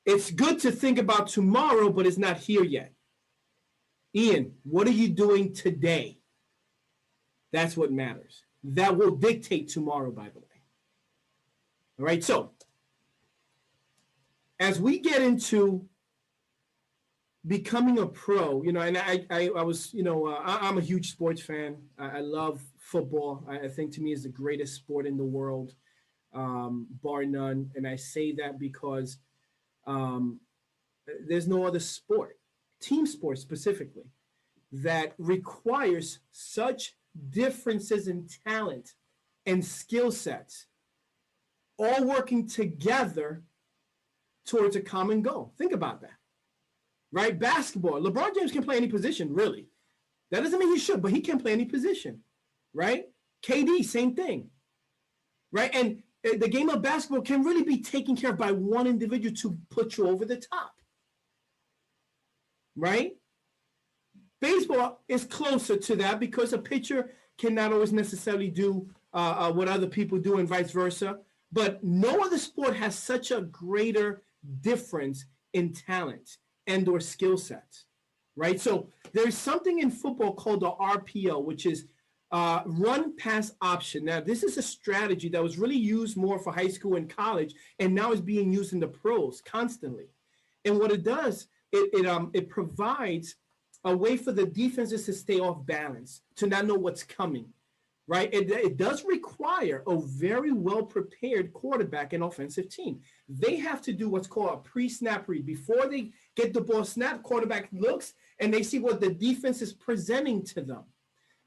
It's good to think about tomorrow, but it's not here yet. Ian, what are you doing today? That's what matters. That will dictate tomorrow, by the way. All right. So as we get into becoming a pro, and I was, I'm a huge sports fan. I love football. I think to me is the greatest sport in the world, bar none. And I say that because there's no other sport, team sport specifically, that requires such differences in talent and skill sets all working together towards a common goal. Think about that, right? Basketball, LeBron James can play any position, really. That doesn't mean he should, but he can play any position, right? KD, same thing, right? And the game of basketball can really be taken care of by one individual to put you over the top, right? Baseball is closer to that because a pitcher cannot always necessarily do what other people do and vice versa. But no other sport has such a greater difference in talent and or skill sets, right? So there's something in football called the RPO, which is run pass option. Now, this is a strategy that was really used more for high school and college, and now is being used in the pros constantly. And what it does, it provides a way for the defenses to stay off balance, to not know what's coming, right? It does require a very well-prepared quarterback and offensive team. They have to do what's called a pre-snap read. Before they get the ball snapped, quarterback looks, and they see what the defense is presenting to them.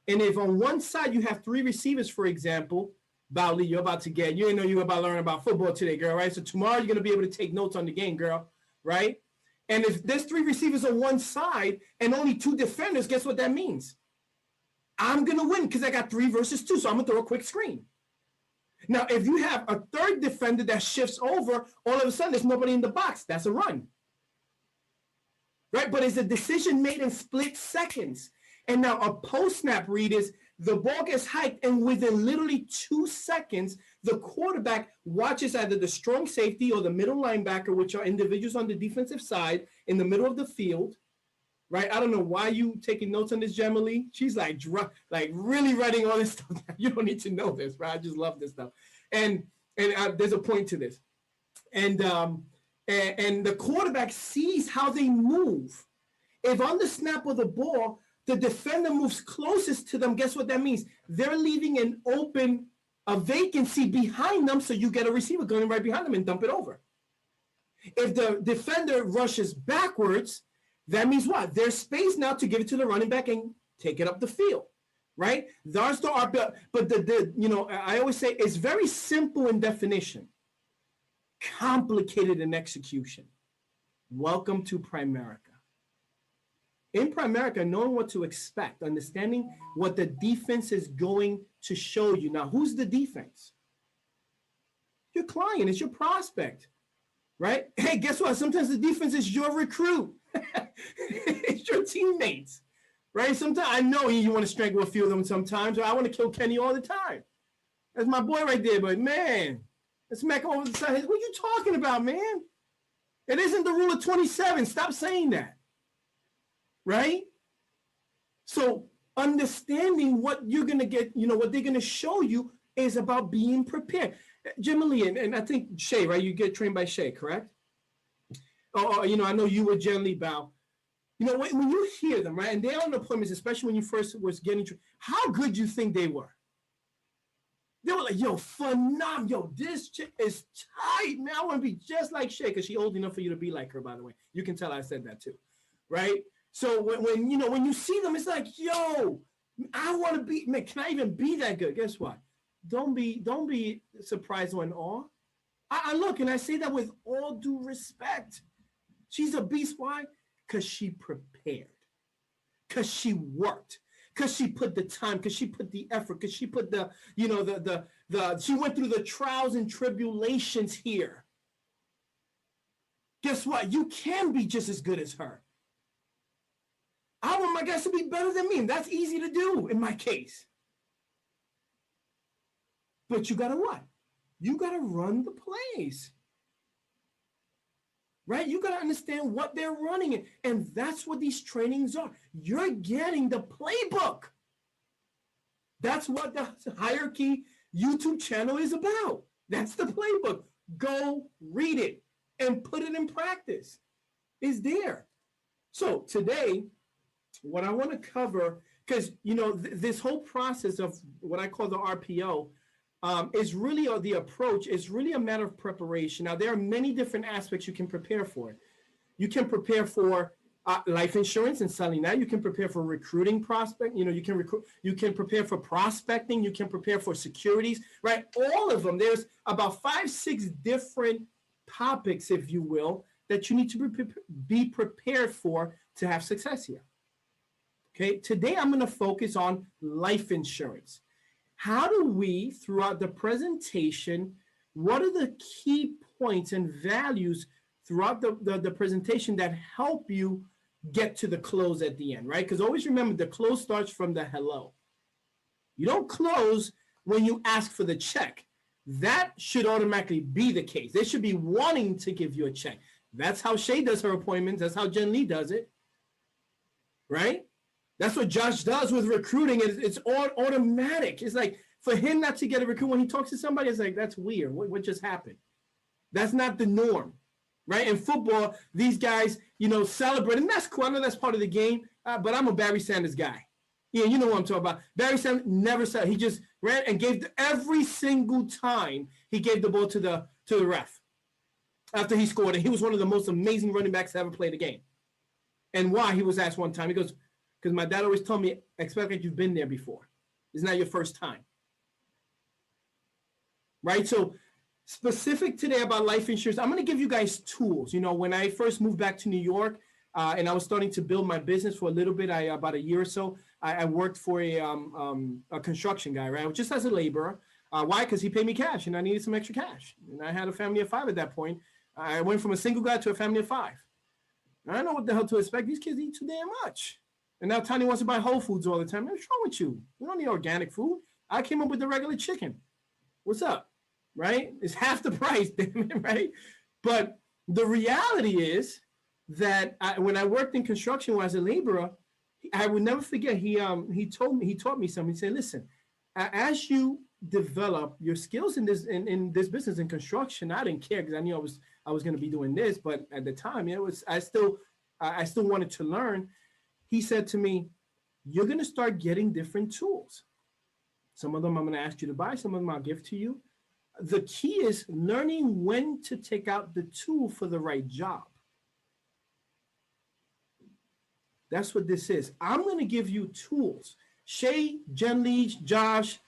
And if on one side you have three receivers, for example, Bowley, you didn't know you were about to learn about football today, girl, right? So tomorrow you're going to be able to take notes on the game, girl, right? And if there's three receivers on one side and only two defenders, guess what that means? I'm going to win because I got 3 versus 2, so I'm going to throw a quick screen. Now, if you have a third defender that shifts over, all of a sudden there's nobody in the box. That's a run, right? But it's a decision made in split seconds. And now a post-snap read is the ball gets hiked, and within literally 2 seconds, the quarterback watches either the strong safety or the middle linebacker, which are individuals on the defensive side in the middle of the field, right? I don't know why you taking notes on this, Jemalee. She's like really writing all this stuff. You don't need to know this, right? I just love this stuff. And there's a point to this. And the quarterback sees how they move. If on the snap of the ball, the defender moves closest to them, guess what that means? They're leaving a vacancy behind them, so you get a receiver going right behind them and dump it over. If the defender rushes backwards, that means what? There's space now to give it to the running back and take it up the field, right? There's the RPO, but I always say it's very simple in definition, complicated in execution. Welcome to Primerica. In Primerica, knowing what to expect, understanding what the defense is going to show you. Now, who's the defense? Your client, it's your prospect, right? Hey, guess what? Sometimes the defense is your recruit. It's your teammates, right? Sometimes I know you want to strangle a few of them sometimes, or I want to kill Kenny all the time. That's my boy right there, but man, let's smack him over the side. What are you talking about, man? It isn't the rule of 27. Stop saying that. Right? So understanding what you're going to get, what they're going to show you is about being prepared. Jemalee, and I think Shay, right? You get trained by Shay, correct? I know you would generally bow. When you hear them, right? And they're on appointments, especially when you first was getting trained, how good you think they were? They were like, yo, phenomenal. Yo, this chick is tight, man. I want to be just like Shay, because she's old enough for you to be like her, by the way. You can tell I said that too, right? So when you see them, it's like, yo, I want to be, man, can I even be that good? Guess what? Don't be surprised or in awe. I look, and I say that with all due respect. She's a beast. Why? Because she prepared. Because she worked. Because she put the time. Because she put the effort. Because she put she went through the trials and tribulations here. Guess what? You can be just as good as her. I want my guys to be better than me, and that's easy to do in my case. But you got to what? You got to run the plays. right? You got to understand what they're running in. And that's what these trainings are. You're getting the playbook. That's what the Hierarchy YouTube channel is about. That's the playbook. Go read it and put it in practice. It's there. So today, what I want to cover, because, this whole process of what I call the RPO is really, or the approach is really a matter of preparation. Now, there are many different aspects you can prepare for. You can prepare for life insurance and selling that. You can prepare for recruiting prospect. You can prepare for prospecting. You can prepare for securities, right? All of them. There's about 5-6 different topics, if you will, that you need to be prepared for to have success here. Okay, today I'm going to focus on life insurance. How do we, throughout the presentation, what are the key points and values throughout the presentation that help you get to the close at the end, right? Because always remember, the close starts from the hello. You don't close when you ask for the check. That should automatically be the case. They should be wanting to give you a check. That's how Shay does her appointments. That's how Jen Lee does it, right? That's what Josh does with recruiting. It's all automatic. It's like, for him not to get a recruit when he talks to somebody, it's like, that's weird. What just happened? That's not the norm, right? In football, these guys, celebrate, and that's cool. I know that's part of the game, but I'm a Barry Sanders guy. Yeah, you know what I'm talking about. Barry Sanders never said. He just ran and gave every single time he gave the ball to the ref after he scored, and he was one of the most amazing running backs to ever play the game. And why? He was asked one time. He goes, because my dad always told me, expect like you've been there before. It's not your first time. Right? So specific today about life insurance, I'm going to give you guys tools. When I first moved back to New York and I was starting to build my business for a little bit, about a year or so, I worked for a construction guy, right? Just as a laborer. Why? Because he paid me cash and I needed some extra cash. And I had a family of 5 at that point. I went from a single guy to a family of 5. I don't know what the hell to expect. These kids eat too damn much. And now Tiny wants to buy Whole Foods all the time. What's wrong with you? You don't need organic food. I came up with the regular chicken. What's up? Right? It's half the price, damn it, right? But the reality is that when I worked in construction as a laborer, I would never forget. He taught me something. He said, "Listen, as you develop your skills in this business in construction, I didn't care because I knew I was going to be doing this. But at the time, I still wanted to learn." He said to me, "You're going to start getting different tools. Some of them I'm going to ask you to buy. Some of them I'll give to you. The key is learning when to take out the tool for the right job." That's what this is. I'm going to give you tools. Shay, Jen Lee, Josh,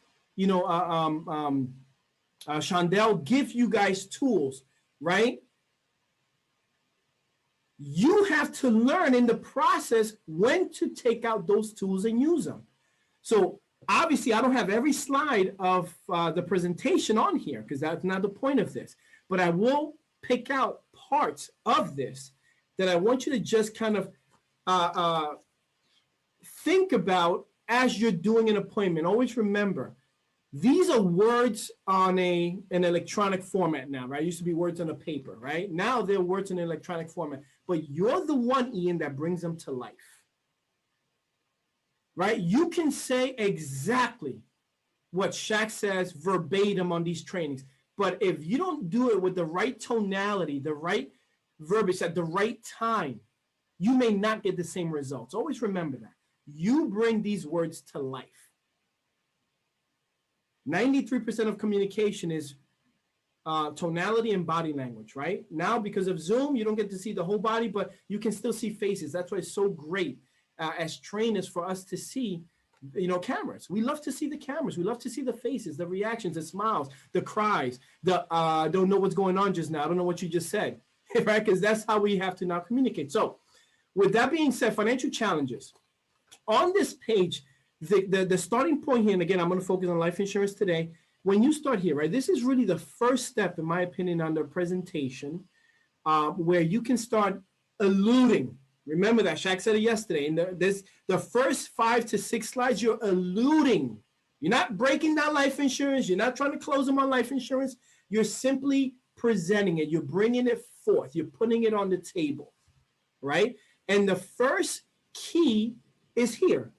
Shondell, give you guys tools, right? You have to learn in the process when to take out those tools and use them. So obviously, I don't have every slide of the presentation on here because that's not the point of this. But I will pick out parts of this that I want you to just kind of think about as you're doing an appointment. Always remember, these are words on an electronic format now, right? It used to be words on a paper, right? Now they're words in an electronic format. But you're the one, Ian, that brings them to life. Right? You can say exactly what Shaq says verbatim on these trainings. But if you don't do it with the right tonality, the right verbiage at the right time, you may not get the same results. Always remember that. You bring these words to life. 93% of communication is tonality and body language, right? Now, because of Zoom, you don't get to see the whole body, but you can still see faces. That's why it's so great as trainers for us to see, cameras. We love to see the cameras. We love to see the faces, the reactions, the smiles, the cries, I don't know what's going on just now. I don't know what you just said, right? Because that's how we have to now communicate. So with that being said, financial challenges. On this page, the starting point here, and again, I'm going to focus on life insurance today. When you start here, right, this is really the first step, in my opinion, on the presentation where you can start alluding. Remember that, Shaq said it yesterday. In the first 5 to 6 slides, you're You're not breaking down life insurance. You're not trying to close them on life insurance. You're simply presenting it. You're bringing it forth. You're putting it on the table, right? And the first key is here.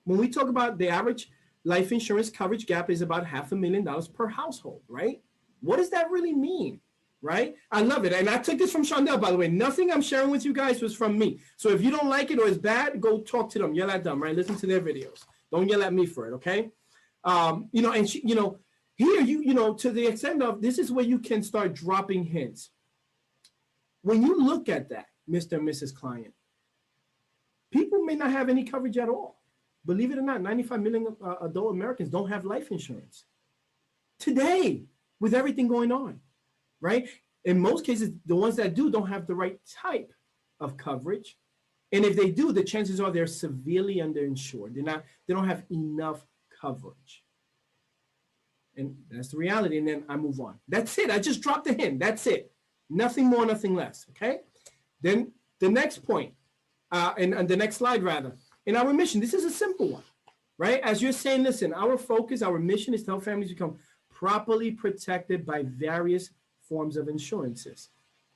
When we talk about the average life insurance coverage gap is about $500,000 per household, right? What does that really mean, right? I love it. And I took this from Shondell, by the way. Nothing I'm sharing with you guys was from me. So if you don't like it or it's bad, go talk to them. Yell at them, right? Listen to their videos. Don't yell at me for it, okay? And she, here, to the extent of this is where you can start dropping hints. When you look at that, Mr. and Mrs. Client, people may not have any coverage at all. Believe it or not, 95 million adult Americans don't have life insurance today with everything going on, right? In most cases, the ones that do don't have the right type of coverage. And if they do, the chances are they're severely underinsured. They don't have enough coverage. And that's the reality. And then I move on. That's it. I just dropped a hint. That's it. Nothing more, nothing less. Okay. Then the next point, and the next slide rather, in our mission, this is a simple one, right? As you're saying, listen, our focus, our mission is to help families become properly protected by various forms of insurances.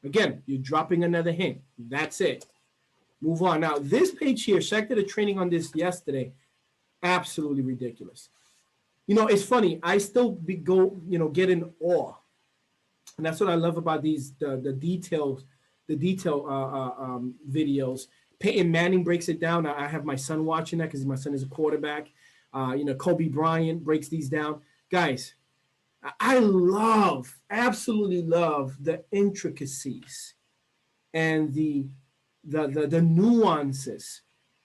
Again, you're dropping another hint. That's it. Move on. Now, this page here, Shaq did a training on this yesterday. Absolutely ridiculous. It's funny. I still get in awe. And that's what I love about these, the detail videos. Peyton Manning breaks it down. I have my son watching that because my son is a quarterback. Kobe Bryant breaks these down. Guys, I absolutely love the intricacies and the nuances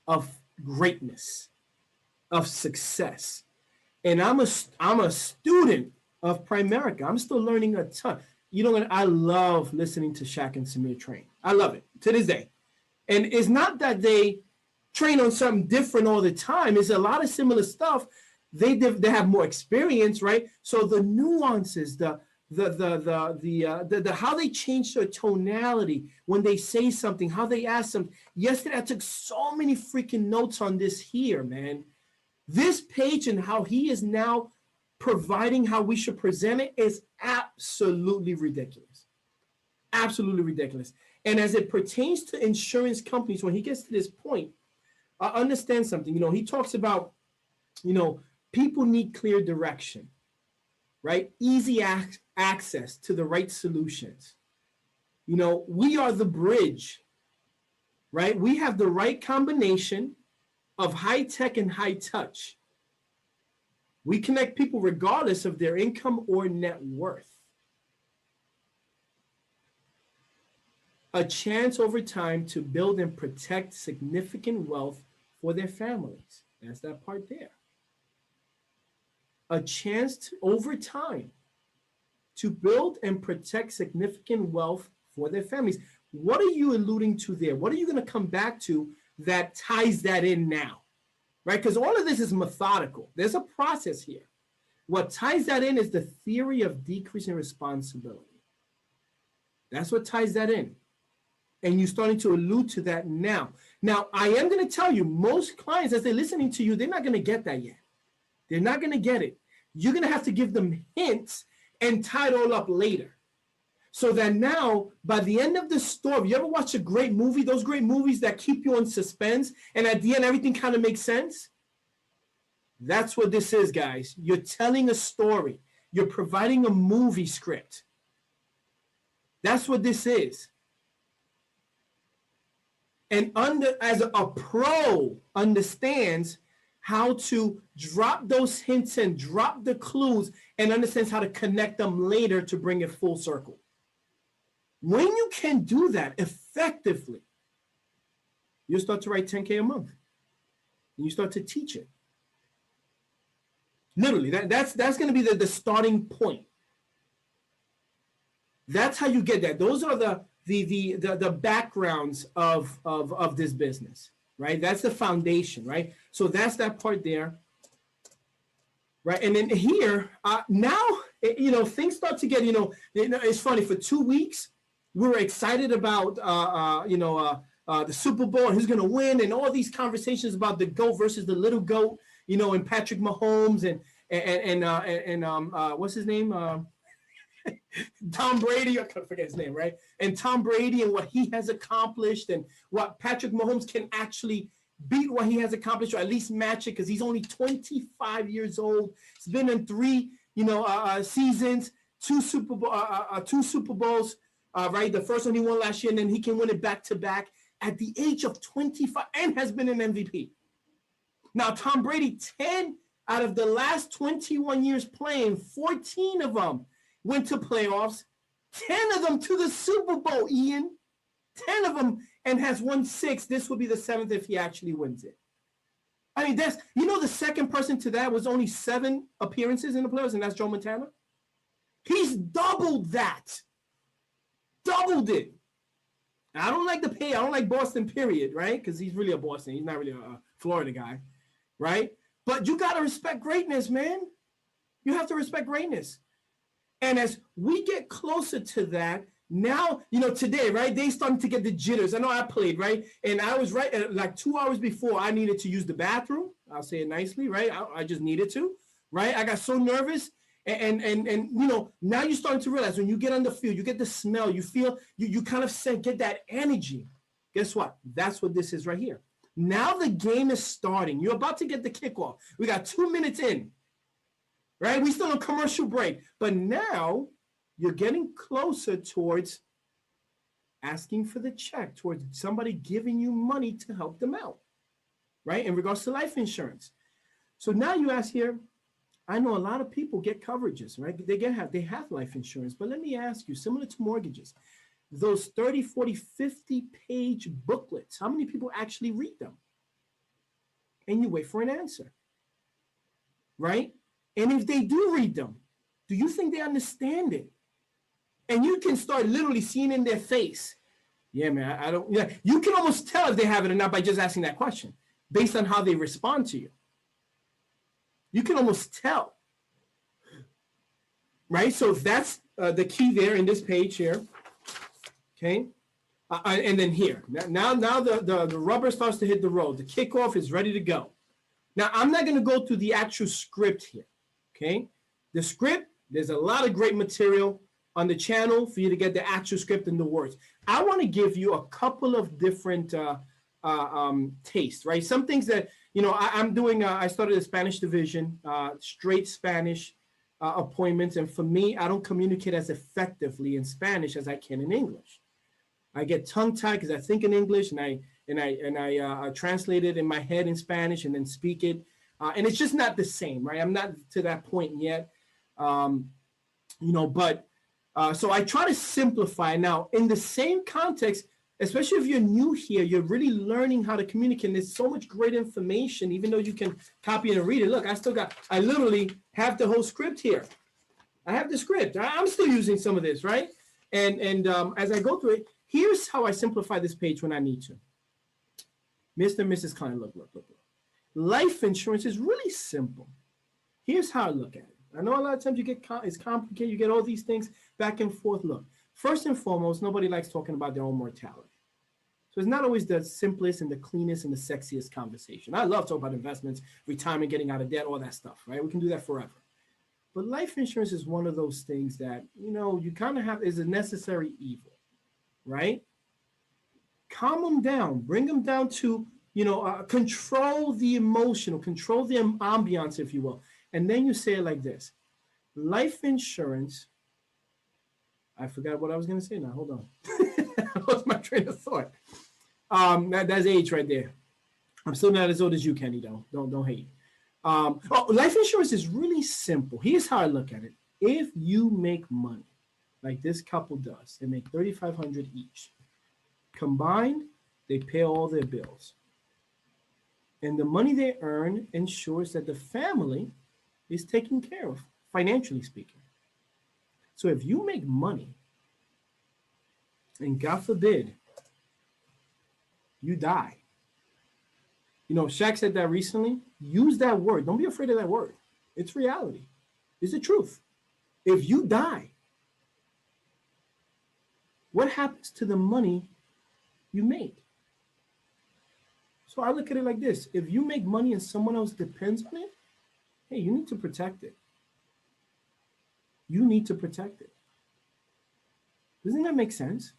of greatness, of success. And I'm a student of Primerica. I'm still learning a ton. I love listening to Shaq and Samir train. I love it to this day. And it's not that they train on something different all the time. It's a lot of similar stuff. They have more experience, right? So the nuances, the how they change their tonality when they say something, how they ask something. Yesterday, I took so many freaking notes on this here, man. This page and how he is now providing how we should present it is absolutely ridiculous. Absolutely ridiculous. And as it pertains to insurance companies, when he gets to this point, I understand something. He talks about, people need clear direction, right? Easy access to the right solutions. We are the bridge, right? We have the right combination of high tech and high touch. We connect people regardless of their income or net worth. A chance over time to build and protect significant wealth for their families. That's that part there. A chance over time to build and protect significant wealth for their families. What are you alluding to there? What are you going to come back to that ties that in now? Right? Because all of this is methodical. There's a process here. What ties that in is the theory of decreasing responsibility. That's what ties that in. And you're starting to allude to that now. Now, I am going to tell you, most clients, as they're listening to you, they're not going to get that yet. They're not going to get it. You're going to have to give them hints and tie it all up later. So that now, by the end of the story, you ever watch a great movie, those great movies that keep you in suspense, and at the end, everything kind of makes sense? That's what this is, guys. You're telling a story. You're providing a movie script. That's what this is. And as a pro understands how to drop those hints and drop the clues and understands how to connect them later to bring it full circle. When you can do that effectively, you start to write 10K a month. And you start to teach it. Literally, that's going to be the starting point. That's how you get that. Those are the backgrounds of this business, right? That's the foundation, right? So that's that part there, right? And then here, now, things start to get, it's funny. For 2 weeks, we were excited about, the Super Bowl and who's going to win, and all these conversations about the GOAT versus the little GOAT, and Patrick Mahomes and what's his name? Tom Brady, I can't forget his name, right? And Tom Brady and what he has accomplished and what Patrick Mahomes can actually beat what he has accomplished or at least match it because he's only 25 years old. He's been in three, seasons, two Super Bowls, right? The first one he won last year, and then he can win it back to back at the age of 25 and has been an MVP. Now, Tom Brady, 10 out of the last 21 years playing, 14 of them went to playoffs, 10 of them to the Super Bowl, Ian. 10 of them, and has won 6. This will be the 7th if he actually wins it. I mean, the second person to that was only 7 appearances in the playoffs, and that's Joe Montana. He's doubled that. Doubled it. I don't like the pay. I don't like Boston, period, right? Because he's really a Boston. He's not really a Florida guy, right? But you got to respect greatness, man. You have to respect greatness. And as we get closer to that, now, today, right, they starting to get the jitters. I know I played, right? And I was right like 2 hours before I needed to use the bathroom. I'll say it nicely, right? I just needed to, right? I got so nervous. And now you're starting to realize when you get on the field, you get the smell, you feel, you kind of get that energy. Guess what? That's what this is right here. Now the game is starting. You're about to get the kickoff. We got 2 minutes in, right? We still on commercial break. But now you're getting closer towards asking for the check, towards somebody giving you money to help them out, right? In regards to life insurance. So now you ask here, I know a lot of people get coverages, right? They have life insurance, but let me ask you, similar to mortgages, those 30, 40, 50-page booklets, how many people actually read them? And you wait for an answer, right? And if they do read them, do you think they understand it? And you can start literally seeing in their face, yeah, man, I don't, yeah. You can almost tell if they have it or not by just asking that question based on how they respond to you. You can almost tell, right? So that's the key there in this page here, okay? And then here, now the rubber starts to hit the road. The kickoff is ready to go. Now, I'm not going to go through the actual script here, okay? The script, there's a lot of great material on the channel for you to get the actual script and the words. I want to give you a couple of different tastes, right? Some things that, I'm doing, I started a Spanish division, straight Spanish appointments. And for me, I don't communicate as effectively in Spanish as I can in English. I get tongue-tied because I think in English and I translate it in my head in Spanish and then speak it. And it's just not the same, right? I'm not to that point yet, so I try to simplify. Now, in the same context, especially if you're new here, you're really learning how to communicate. And there's so much great information, even though you can copy and read it. Look, I literally have the whole script here. I have the script. I'm still using some of this, right? And as I go through it, here's how I simplify this page when I need to. Mr. and Mrs. Klein, look. Life insurance is really simple. Here's how I look at it. I know a lot of times it's complicated. You get all these things back and forth. Look, first and foremost, nobody likes talking about their own mortality. So it's not always the simplest and the cleanest and the sexiest conversation. I love talking about investments, retirement, getting out of debt, all that stuff, right? We can do that forever. But life insurance is one of those things that, you kind of have is a necessary evil, right? Calm them down, bring them down to, control the emotional, control the ambiance, if you will. And then you say it like this. Life insurance, I forgot what I was going to say now. Hold on. I lost my train of thought. That's age right there. I'm still not as old as you, Kenny, though. Don't hate. Life insurance is really simple. Here's how I look at it. If you make money, like this couple does, they make $3,500 each. Combined, they pay all their bills. And the money they earn ensures that the family is taken care of, financially speaking. So if you make money, and God forbid, you die. Shaq said that recently. Use that word. Don't be afraid of that word. It's reality. It's the truth. If you die, what happens to the money you made? So I look at it like this. If you make money and someone else depends on it, hey, you need to protect it. You need to protect it. Doesn't that make sense?